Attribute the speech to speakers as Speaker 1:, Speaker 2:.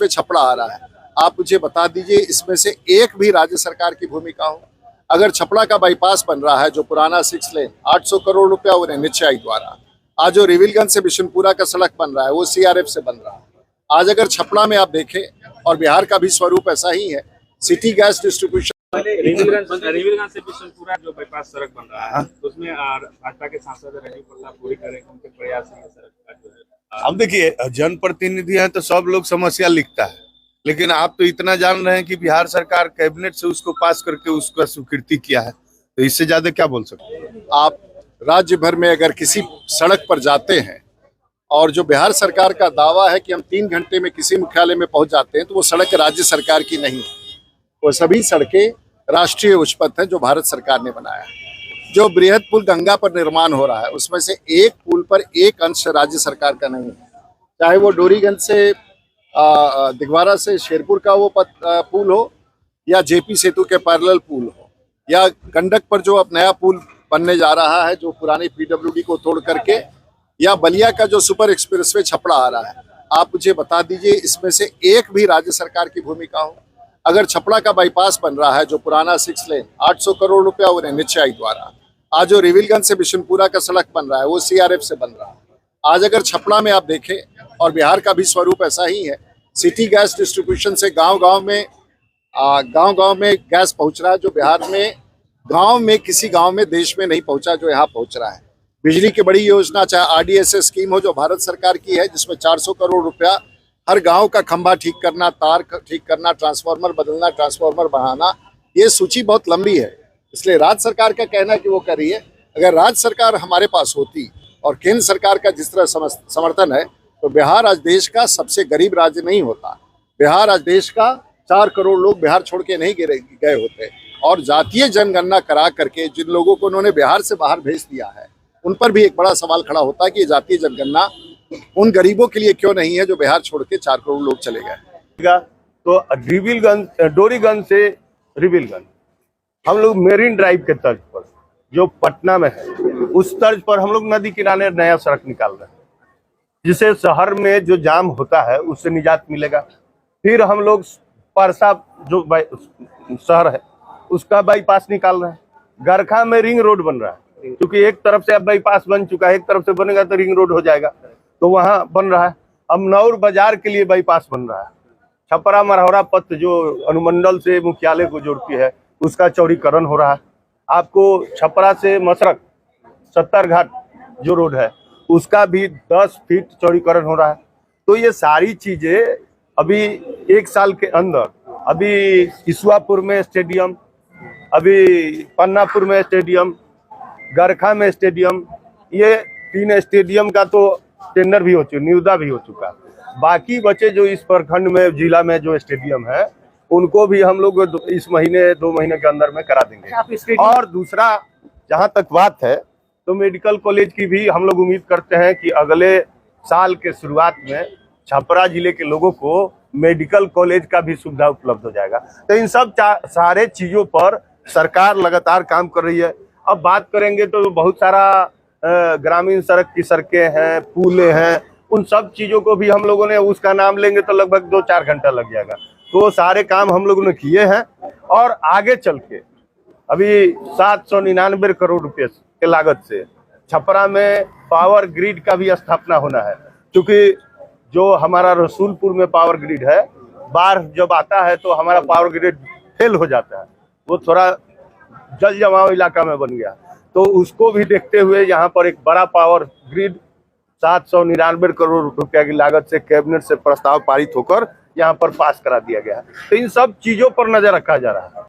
Speaker 1: में छपड़ा आ रहा है। आप मुझे बता दीजिए इसमें से एक भी राज्य सरकार की भूमिका हो। अगर छपड़ा का बाईपास बन रहा है जो पुराना 6 लेन 800 करोड़ रुपया वो एनएचएआई द्वारा, आज जो रिविलगंज से बिशनपुरा का सड़क बन रहा है वो सीआरएफ से बन रहा है। आज अगर छपड़ा में आप देखें, और बिहार का भी स्वरूप ऐसा ही है, सिटी गैस डिस्ट्रीब्यूशन
Speaker 2: रिविलगंज से बिशनपुरा जो बाईपास सड़क बन रहा है उसमें भाजपा के सांसद राजीव प्रताप पूरी करेंगे, उनके प्रयास है सड़क का जो है।
Speaker 3: अब देखिए, जनप्रतिनिधि हैं तो सब लोग समस्या लिखता है, लेकिन आप तो इतना जान रहे हैं कि बिहार सरकार कैबिनेट से उसको पास करके उसका स्वीकृति किया है, तो इससे ज्यादा क्या बोल सकते हैं।
Speaker 1: आप राज्य भर में अगर किसी सड़क पर जाते हैं और जो बिहार सरकार का दावा है कि हम 3 घंटे में किसी मुख्यालय में पहुंच जाते हैं, तो वो सड़क राज्य सरकार की नहीं है। वो सभी सड़कें राष्ट्रीय उच्च पथ है जो भारत सरकार ने बनाया है। जो बृहद पुल गंगा पर निर्माण हो रहा है उसमें से एक पुल पर एक अंश राज्य सरकार का नहीं है, चाहे वो डोरीगंज से दिगवारा से शेरपुर का वो पुल हो, या जेपी सेतु के पैरेलल पुल हो, या गंडक पर जो अब नया पुल बनने जा रहा है जो पुरानी पीडब्ल्यूडी को तोड़ करके, या बलिया का जो सुपर एक्सप्रेसवे छपड़ा आ रहा है। आप मुझे बता दीजिए इसमें से एक भी राज्य सरकार की भूमिका हो। अगर छपड़ा का बाईपास बन रहा है जो पुराना 6 लेन 800 करोड़ रुपया वो एनएचएआई द्वारा, आज जो रिविलगंज से बिशनपुरा का सड़क बन रहा है वो सीआरएफ से बन रहा है। आज अगर छपड़ा में आप देखें, और बिहार का भी स्वरूप ऐसा ही है, सिटी गैस डिस्ट्रीब्यूशन से गांव-गांव में गैस पहुंच रहा है जो बिहार में गांव में किसी गांव में देश में नहीं पहुंचा जो यहाँ पहुंच रहा है। बिजली की बड़ी योजना, चाहे आरडीएसएस स्कीम हो जो भारत सरकार की है, जिसमें 400 करोड़ रुपया हर गांव का खंभा ठीक करना, तार ठीक करना, ट्रांसफार्मर बदलना, ट्रांसफार्मर बढ़ाना, ये सूची बहुत लंबी है। इसलिए राज्य सरकार का कहना है कि वो कर रही है। अगर राज्य सरकार हमारे पास होती और केंद्र सरकार का जिस तरह समर्थन है, तो बिहार आज देश का सबसे गरीब राज्य नहीं होता। बिहार आज देश का 4 करोड़ लोग बिहार छोड़ के नहीं गए होते। और जातीय जनगणना करा करके जिन लोगों को उन्होंने बिहार से बाहर भेज दिया है, उन पर भी एक बड़ा सवाल खड़ा होता है कि ये जातीय जनगणना उन गरीबों के लिए क्यों नहीं है जो बिहार छोड़ के 4 करोड़ लोग चले गए।
Speaker 3: तो डोरीगंज से रिविलगंज हम लोग मेरीन ड्राइव के तर्ज पर जो पटना में है, उस तर्ज पर हम लोग नदी किनारे नया सड़क निकाल रहे हैं, जिससे शहर में जो जाम होता है उससे निजात मिलेगा। फिर हम लोग परसा जो शहर है उसका बाईपास निकाल रहे हैं। गरखा में रिंग रोड बन रहा है, क्योंकि एक तरफ से अब बाईपास बन चुका है, एक तरफ से बनेगा तो रिंग रोड हो जाएगा, तो वहाँ बन रहा है। अब नौर बाजार के लिए बाईपास बन रहा है। छपरा मरहौरा पथ जो अनुमंडल से मुख्यालय को जोड़ती है उसका चौड़ीकरण हो रहा है। आपको छपरा से मसरक 70 घाट जो रोड है उसका भी 10 फीट चौड़ीकरण हो रहा है। तो ये सारी चीजें अभी 1 साल के अंदर, अभी इसुआपुर में स्टेडियम, अभी पन्नापुर में स्टेडियम, गरखा में स्टेडियम, ये 3 स्टेडियम का तो टेंडर भी हो चुका, निविदा भी हो चुका। बाकी बचे जो इस प्रखंड में, जिला में जो स्टेडियम है, उनको भी हम लोग इस महीने 2 महीने के अंदर में करा देंगे। और दूसरा, जहां तक बात है, तो मेडिकल कॉलेज की भी हम लोग उम्मीद करते हैं कि अगले साल के शुरुआत में छपरा जिले के लोगों को मेडिकल कॉलेज का भी सुविधा उपलब्ध हो जाएगा। तो इन सब सारे चीजों पर सरकार लगातार काम कर रही है। अब बात करेंगे तो बहुत सारा ग्रामीण सड़क की सड़कें हैं, पुलें हैं, उन सब चीजों को भी हम लोगों ने, उसका नाम लेंगे तो लगभग 2-4 घंटा लग जाएगा। तो सारे काम हम लोगों ने किए हैं, और आगे चल के अभी 799 करोड़ रुपए के लागत से छपरा में पावर ग्रिड का भी स्थापना होना है। क्योंकि जो हमारा रसूलपुर में पावर ग्रिड है, बाढ़ जब आता है तो हमारा पावर ग्रिड फेल हो जाता है, वो थोड़ा जल जमाव इलाका में बन गया। तो उसको भी देखते हुए यहाँ पर एक बड़ा पावर ग्रिड 799 करोड़ रुपया की लागत से कैबिनेट से प्रस्ताव पारित होकर यहाँ पर पास करा दिया गया है। तो इन सब चीजों पर नजर रखा जा रहा है।